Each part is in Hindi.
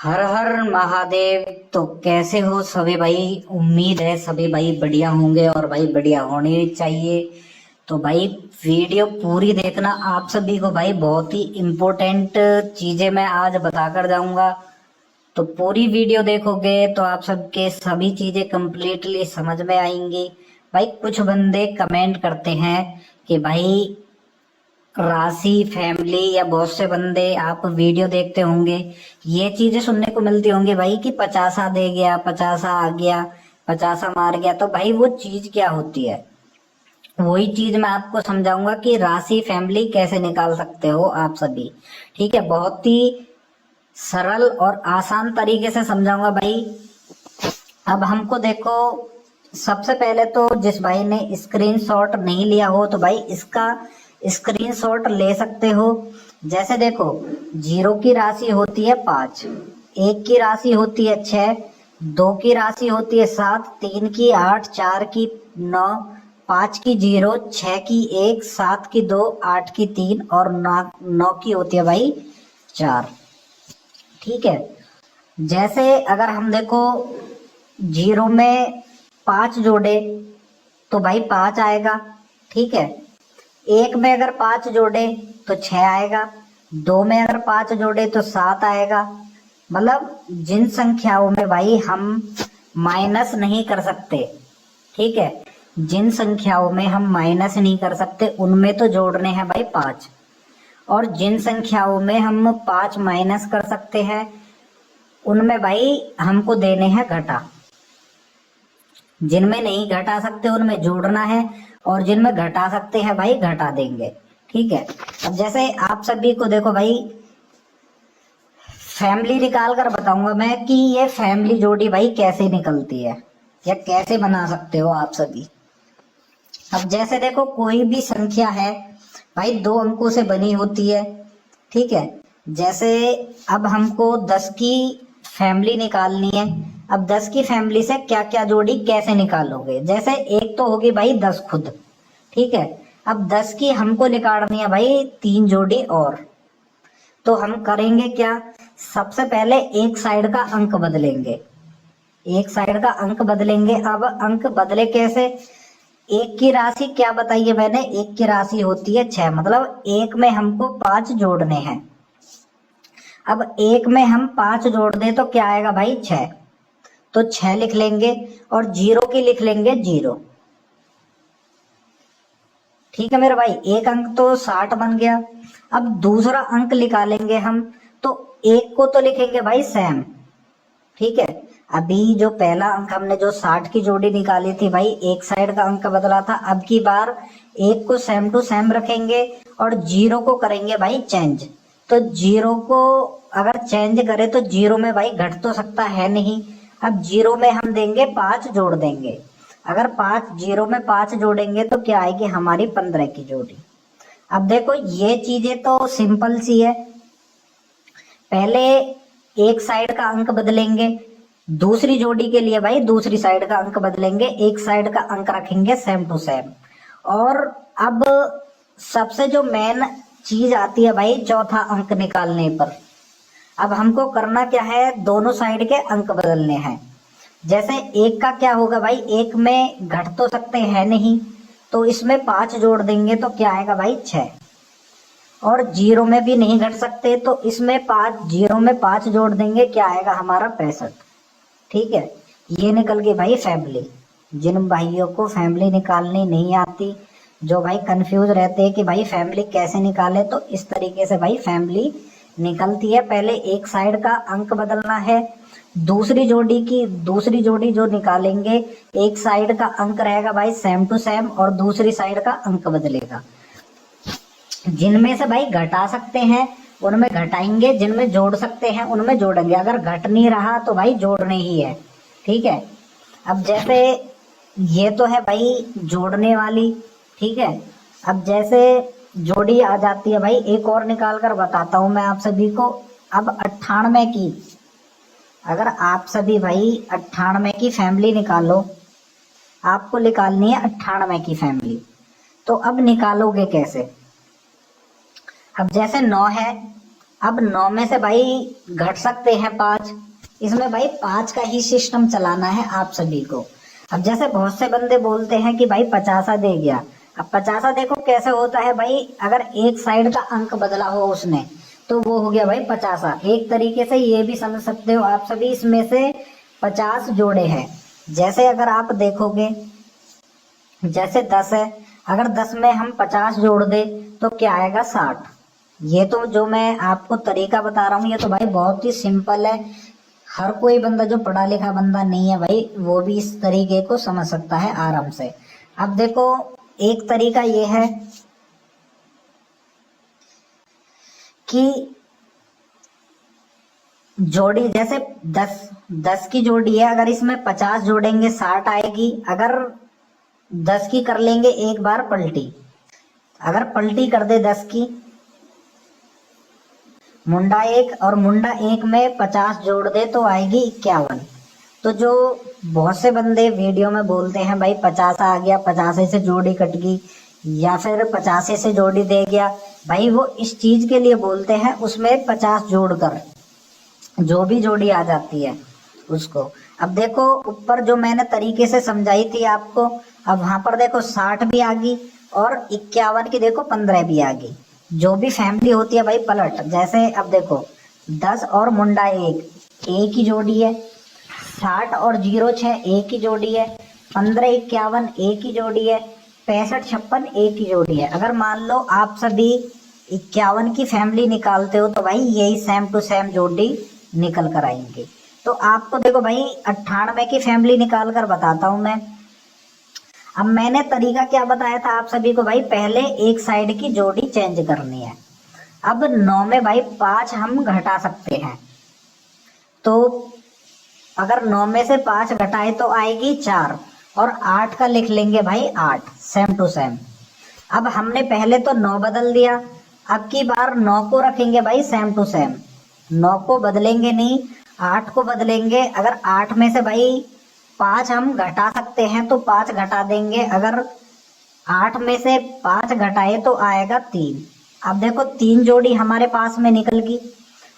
हर हर महादेव। तो कैसे हो सभी भाई? उम्मीद है सभी भाई बढ़िया होंगे और भाई बढ़िया होने चाहिए। तो भाई वीडियो पूरी देखना। आप सभी को भाई बहुत ही इम्पोर्टेंट चीजें मैं आज बताकर जाऊंगा। तो पूरी वीडियो देखोगे तो आप सबके सभी चीजें कंप्लीटली समझ में आएंगी। भाई कुछ बंदे कमेंट करते हैं कि भाई राशि फैमिली या बहुत से बंदे आप वीडियो देखते होंगे, ये चीजें सुनने को मिलती होंगी भाई कि पचासा दे गया, पचासा आ गया, पचासा मार गया। तो भाई वो चीज क्या होती है, वही चीज मैं आपको समझाऊंगा कि राशि फैमिली कैसे निकाल सकते हो आप सभी। ठीक है, बहुत ही सरल और आसान तरीके से समझाऊंगा भाई। अब हमको देखो, सबसे पहले तो जिस भाई ने स्क्रीनशॉट नहीं लिया हो तो भाई इसका स्क्रीनशॉट ले सकते हो। जैसे देखो, जीरो की राशि होती है 5, एक की राशि होती है 6, दो की राशि होती है 7, तीन की 8, चार की 9, 5 की 0, 6 की 1, 7 की 2, 8 की 3 और 9 की होती है भाई 4। ठीक है, जैसे अगर हम देखो जीरो में 5 जोड़े तो भाई 5 आएगा। ठीक है, एक में अगर 5 जोड़े तो 6 आएगा, दो में अगर 5 जोड़े तो 7 आएगा। मतलब जिन संख्याओं में भाई हम माइनस नहीं कर सकते, ठीक है, जिन संख्याओं में हम माइनस नहीं कर सकते उनमें तो जोड़ने हैं भाई 5, और जिन संख्याओं में हम 5 माइनस कर सकते हैं उनमें भाई हमको देने हैं घटा। जिनमें नहीं घटा सकते उनमें जोड़ना है, और जिनमें घटा सकते हैं भाई घटा देंगे। ठीक है, अब जैसे आप सभी को देखो भाई, फैमिली निकाल कर बताऊंगा मैं कि ये फैमिली जोड़ी भाई कैसे निकलती है या कैसे बना सकते हो आप सभी। अब जैसे देखो, कोई भी संख्या है भाई 2 अंकों से बनी होती है। ठीक है, जैसे अब हमको 10 की फैमिली निकालनी है। अब 10 की फैमिली से क्या क्या जोड़ी कैसे निकालोगे? जैसे एक तो होगी भाई 10 खुद। ठीक है, अब 10 की हमको निकालनी है भाई 3 जोड़ी और। तो हम करेंगे क्या, सबसे पहले एक साइड का अंक बदलेंगे, एक साइड का अंक बदलेंगे। अब अंक बदले कैसे? एक की राशि क्या बताई है मैंने, एक की राशि होती है 6, मतलब एक में हमको 5 जोड़ने हैं। अब एक में हम 5 जोड़ दें तो क्या आएगा भाई 6, तो 6 लिख लेंगे और जीरो की लिख लेंगे 0। ठीक है मेरे भाई, एक अंक तो 60 बन गया। अब दूसरा अंक निकालेंगे हम, तो एक को तो लिखेंगे भाई सैम। ठीक है, अभी जो पहला अंक हमने जो 60 की जोड़ी निकाली थी भाई, एक साइड का अंक बदला था। अब की बार एक को सेम टू सेम रखेंगे और जीरो को करेंगे भाई चेंज। तो जीरो को अगर चेंज करें तो जीरो में भाई घट तो सकता है नहीं। अब जीरो में हम देंगे 5 जोड़ देंगे। अगर 5 जीरो में 5 जोड़ेंगे तो क्या आएगी हमारी 15 की जोड़ी। अब देखो ये चीजें तो सिंपल सी है। पहले एक साइड का अंक बदलेंगे, दूसरी जोड़ी के लिए भाई दूसरी साइड का अंक बदलेंगे, एक साइड का अंक रखेंगे सेम टू सेम। और अब सबसे जो मेन चीज आती है भाई चौथा अंक निकालने पर। अब हमको करना क्या है, दोनों साइड के अंक बदलने हैं। जैसे एक का क्या होगा भाई, एक में घट तो सकते हैं नहीं, तो इसमें 5 जोड़ देंगे तो क्या आएगा भाई 6। और जीरो में भी नहीं घट सकते तो इसमें 5, जीरो में 5 जोड़ देंगे, क्या आएगा हमारा 65। ठीक है, ये निकल गई भाई फैमिली। जिन भाइयों को फैमिली निकालनी नहीं आती, जो भाई कंफ्यूज रहते हैं कि भाई फैमिली कैसे निकाले, तो इस तरीके से भाई फैमिली निकलती है। पहले एक साइड का अंक बदलना है, दूसरी जोड़ी जो निकालेंगे एक साइड का अंक रहेगा भाई सेम टू सेम और दूसरी साइड का अंक बदलेगा। जिनमें से भाई घटा सकते हैं उनमें घटाएंगे, जिनमें जोड़ सकते हैं उनमें जोड़ेंगे। अगर घट नहीं रहा तो भाई जोड़ने ही है। ठीक है, अब जैसे ये तो है भाई जोड़ने वाली। ठीक है, अब जैसे जोड़ी आ जाती है भाई, एक और निकाल कर बताता हूं मैं आप सभी को। अब 98 की, अगर आप सभी भाई 98 की फैमिली निकालो, आपको निकालनी है 98 की फैमिली, तो अब निकालोगे कैसे? अब जैसे 9 है, अब 9 में से भाई घट सकते हैं 5, इसमें भाई 5 का ही सिस्टम चलाना है आप सभी को। अब जैसे बहुत से बंदे बोलते हैं कि भाई 50 दे गया। अब 50 देखो कैसे होता है भाई, अगर एक साइड का अंक बदला हो उसने तो वो हो गया भाई 50। एक तरीके से ये भी समझ सकते हो आप सभी, इसमें से 50 जोड़े हैं। जैसे अगर आप देखोगे, जैसे 10 है, अगर 10 में हम 50 जोड़ दे तो क्या आएगा 60। ये तो जो मैं आपको तरीका बता रहा हूँ ये तो भाई बहुत ही सिंपल है। हर कोई बंदा जो पढ़ा लिखा बंदा नहीं है भाई वो भी इस तरीके को समझ सकता है आराम से। अब देखो एक तरीका ये है कि जोड़ी जैसे 10 की जोड़ी है, अगर इसमें 50 जोड़ेंगे 60 आएगी। अगर 10 की कर लेंगे एक बार पलटी, अगर पलटी कर दे 10 की, मुंडा एक और मुंडा एक में 50 जोड़ दे तो आएगी 51। तो जो बहुत से बंदे वीडियो में बोलते हैं भाई 50 आ गया, 50 से जोड़ी कट गई, या फिर 50 से जोड़ी दे गया, भाई वो इस चीज के लिए बोलते हैं उसमें 50 जोड़कर जो भी जोड़ी आ जाती है उसको। अब देखो ऊपर जो मैंने तरीके से समझाई थी आपको, अब वहां पर देखो 60 भी आ गई और 51 की देखो 15 भी आ गई। जो भी फैमिली होती है भाई पलट, जैसे अब देखो 10 और मुंडा एक ही जोड़ी है, 60 और 06 एक ही जोड़ी है, 15 51 एक ही जोड़ी है, 65 56 एक ही जोड़ी है। अगर मान लो आप सभी 51 की फैमिली निकालते हो तो भाई यही सेम टू सेम जोड़ी निकल कर आएंगे। तो आपको देखो भाई 98 की फैमिली निकाल कर बताता हूं मैं। अब मैंने तरीका क्या बताया था आप सभी को भाई, पहले एक साइड की जोड़ी चेंज करनी है। अब 9 में भाई 5 हम घटा सकते हैं, तो अगर 9 में से 5 घटाए तो आएगी 4 और 8 का लिख लेंगे भाई 8 सेम टू सेम। अब हमने पहले तो 9 बदल दिया, अब की बार 9 को रखेंगे भाई सेम टू सेम, 9 को बदलेंगे नहीं 8 को बदलेंगे। अगर 8 में से भाई 5 हम घटा सकते हैं तो 5 घटा देंगे, अगर 8 में से 5 घटाए तो आएगा 3। अब देखो 3 जोड़ी हमारे पास में निकल गई।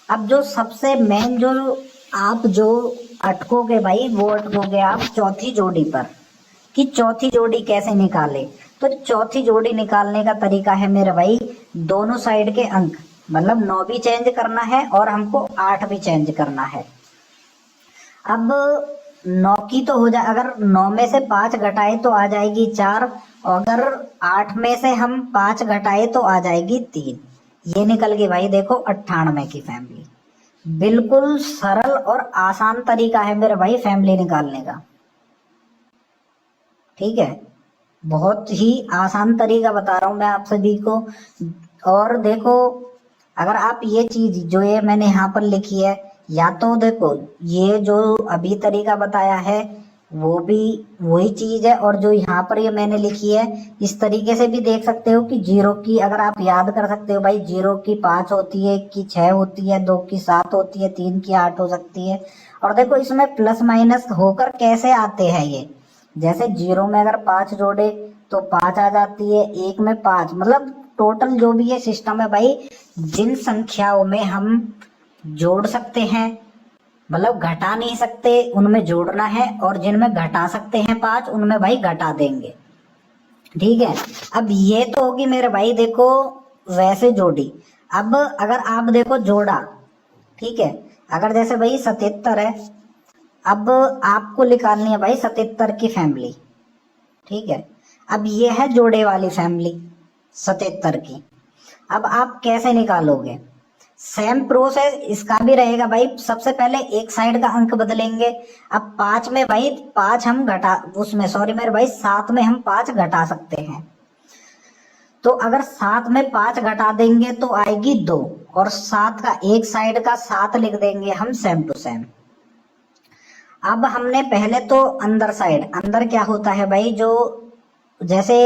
अब जो सबसे मेन जो आप जो अटकोगे भाई वो अटकोगे आप चौथी जोड़ी पर, कि चौथी जोड़ी कैसे निकाले। तो चौथी जोड़ी निकालने का तरीका है मेरे भाई, दोनों साइड के अंक मतलब 9 भी चेंज करना है और हमको 8 भी चेंज करना है। अब 9 की तो हो जाए, अगर 9 में से 5 घटाए तो आ जाएगी 4, और अगर 8 में से हम 5 घटाए तो आ जाएगी 3। ये निकल गई भाई देखो 98 की फैमिली। बिल्कुल सरल और आसान तरीका है मेरे भाई फैमिली निकालने का, ठीक है। बहुत ही आसान तरीका बता रहा हूं मैं आप सभी को। और देखो अगर आप ये चीज जो ये मैंने यहाँ पर लिखी है, या तो देखो ये जो अभी तरीका बताया है वो भी वही चीज है, और जो यहाँ पर ये मैंने लिखी है इस तरीके से भी देख सकते हो कि 0 की अगर आप याद कर सकते हो भाई, 0 की 5 होती है, 1 की 6 होती है, 2 की 7 होती है, 3 की 8 हो सकती है। और देखो इसमें प्लस माइनस होकर कैसे आते हैं ये, जैसे 0 में अगर 5 जोड़े तो 5 आ जाती है, 1 में 5, मतलब टोटल जो भी ये सिस्टम है भाई, जिन संख्याओं में हम जोड़ सकते हैं मतलब घटा नहीं सकते उनमें जोड़ना है, और जिनमें घटा सकते हैं 5 उनमें भाई घटा देंगे, ठीक है। अब ये तो होगी मेरे भाई देखो वैसे जोड़ी। अब अगर आप देखो जोड़ा, ठीक है, अगर जैसे भाई 77 है, अब आपको निकालनी है भाई 77 की फैमिली, ठीक है। अब ये है जोड़े वाली फैमिली 77 की। अब आप कैसे निकालोगे, सेम प्रोसेस इसका भी रहेगा भाई। सबसे पहले एक साइड का अंक बदलेंगे। अब 5 में भाई 5 हम घटा उसमें सॉरी मेरे भाई 7 में हम 5 घटा सकते हैं, तो अगर 7 में 5 घटा देंगे तो आएगी 2, और 7 का एक साइड का 7 लिख देंगे हम सेम टू सेम। अब हमने पहले तो अंदर साइड, अंदर क्या होता है भाई, जो जैसे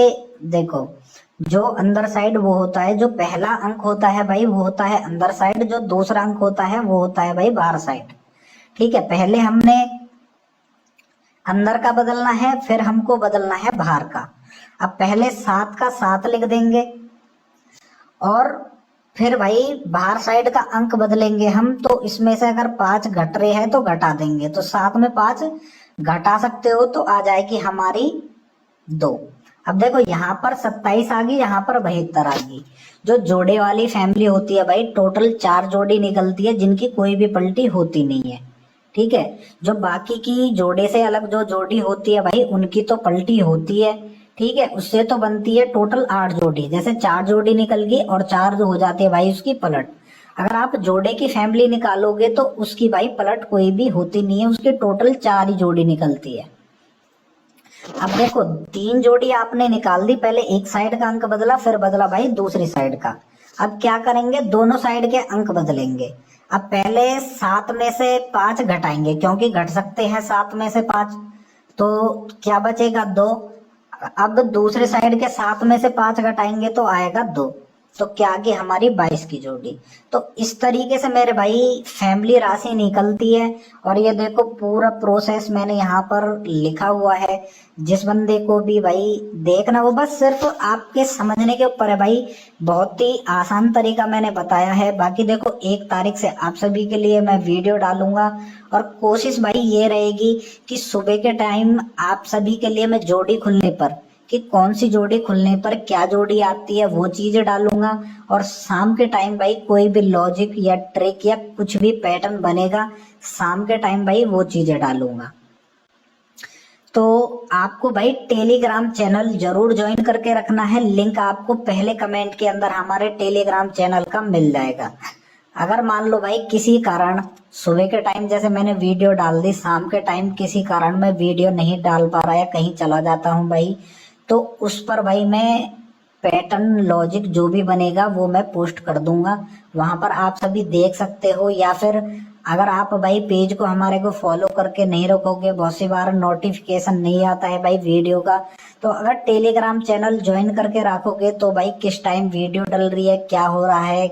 देखो जो अंदर साइड वो होता है, जो पहला अंक होता है भाई वो होता है अंदर साइड, जो दूसरा अंक होता है वो होता है भाई बाहर साइड, ठीक है। पहले हमने अंदर का बदलना है, फिर हमको बदलना है बाहर का। अब पहले 7 का 7 लिख देंगे, और फिर भाई बाहर साइड का अंक बदलेंगे हम, तो इसमें से अगर 5 घट रहे हैं तो घटा देंगे, तो 7 में 5 घटा सकते हो तो आ जाएगी हमारी 2। अब देखो यहाँ पर 27 आ गई, यहाँ पर 72 आ गई। जो जोड़े वाली फैमिली होती है भाई, टोटल 4 जोड़ी निकलती है जिनकी कोई भी पलटी होती नहीं है। ठीक है, जो बाकी की जोड़े से अलग जो जोड़ी होती है भाई, उनकी तो पलटी होती है। ठीक है, उससे तो बनती है टोटल 8 जोड़ी। जैसे 4 जोड़ी निकल गई और 4 जो हो जाती है भाई उसकी पलट। अगर आप जोड़े की फैमिली निकालोगे तो उसकी भाई पलट कोई भी होती नहीं है, उसकी टोटल 4 ही जोड़ी निकलती है। अब देखो 3 जोड़ी आपने निकाल दी, पहले एक साइड का अंक बदला, फिर बदला भाई दूसरी साइड का। अब क्या करेंगे, दोनों साइड के अंक बदलेंगे। अब पहले 7 में से 5 घटाएंगे, क्योंकि घट सकते हैं 7 में से 5, तो क्या बचेगा 2। अब दूसरे साइड के 7 में से 5 घटाएंगे तो आएगा 2, तो क्या आगे हमारी 22 की जोड़ी। तो इस तरीके से मेरे भाई फैमिली राशि निकलती है। और ये देखो पूरा प्रोसेस मैंने यहाँ पर लिखा हुआ है, जिस बंदे को भी भाई देखना, वो बस सिर्फ आपके समझने के ऊपर है भाई। बहुत ही आसान तरीका मैंने बताया है। बाकी देखो 1 तारीख से आप सभी के लिए मैं वीडियो डालूंगा, और कोशिश भाई ये रहेगी कि सुबह के टाइम आप सभी के लिए मैं जोड़ी खुलने पर, कि कौन सी जोड़ी खुलने पर क्या जोड़ी आती है वो चीजें डालूंगा। और शाम के टाइम भाई कोई भी लॉजिक या ट्रिक या कुछ भी पैटर्न बनेगा, शाम के टाइम भाई वो चीजें डालूंगा। तो आपको भाई टेलीग्राम चैनल जरूर ज्वाइन करके रखना है। लिंक आपको पहले कमेंट के अंदर हमारे टेलीग्राम चैनल का मिल जाएगा। अगर मान लो भाई किसी कारण सुबह के टाइम जैसे मैंने वीडियो डाल दी, शाम के टाइम किसी कारण मैं वीडियो नहीं डाल पा रहा या कहीं चला जाता हूँ भाई, तो उस पर भाई मैं पैटर्न लॉजिक जो भी बनेगा वो मैं पोस्ट कर दूंगा, वहां पर आप सभी देख सकते हो। या फिर अगर आप भाई पेज को हमारे को फॉलो करके नहीं रखोगे, बहुत सी बार नोटिफिकेशन नहीं आता है भाई वीडियो का, तो अगर टेलीग्राम चैनल ज्वाइन करके रखोगे तो भाई किस टाइम वीडियो डल रही है, क्या हो रहा है,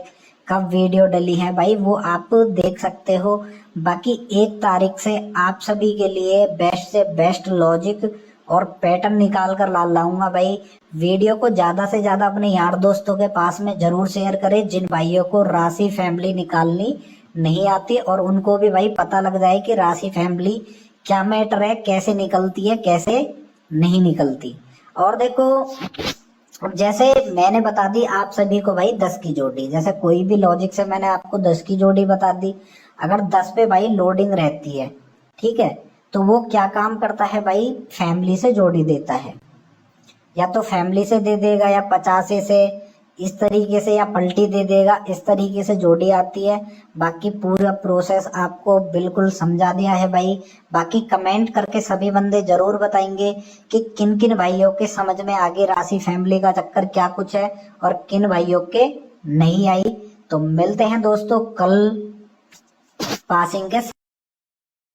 कब वीडियो डली है भाई वो आप देख सकते हो। बाकी 1 तारीख से आप सभी के लिए बेस्ट से बेस्ट लॉजिक और पैटर्न निकाल कर लाऊंगा भाई। वीडियो को ज्यादा से ज्यादा अपने यार दोस्तों के पास में जरूर शेयर करें, जिन भाइयों को राशि फैमिली निकालनी नहीं आती, और उनको भी भाई पता लग जाए कि राशि फैमिली क्या मैटर है, कैसे निकलती है, कैसे नहीं निकलती। और देखो जैसे मैंने बता दी आप सभी को भाई 10 की जोड़ी, जैसे कोई भी लॉजिक से मैंने आपको 10 की जोड़ी बता दी। अगर 10 पे भाई लोडिंग रहती है, ठीक है, तो वो क्या काम करता है भाई, फैमिली से जोड़ी देता है। या तो फैमिली से दे देगा, या 85 से, इस तरीके से, या पलटी दे देगा, इस तरीके से जोड़ी आती है। बाकी पूरा प्रोसेस आपको बिल्कुल समझा दिया है भाई। बाकी कमेंट करके सभी बंदे जरूर बताएंगे कि किन किन भाइयों के समझ में आगे राशि फैमिली का चक्कर क्या कुछ है, और किन भाइयों के नहीं आई। तो मिलते हैं दोस्तों कल पासिंग के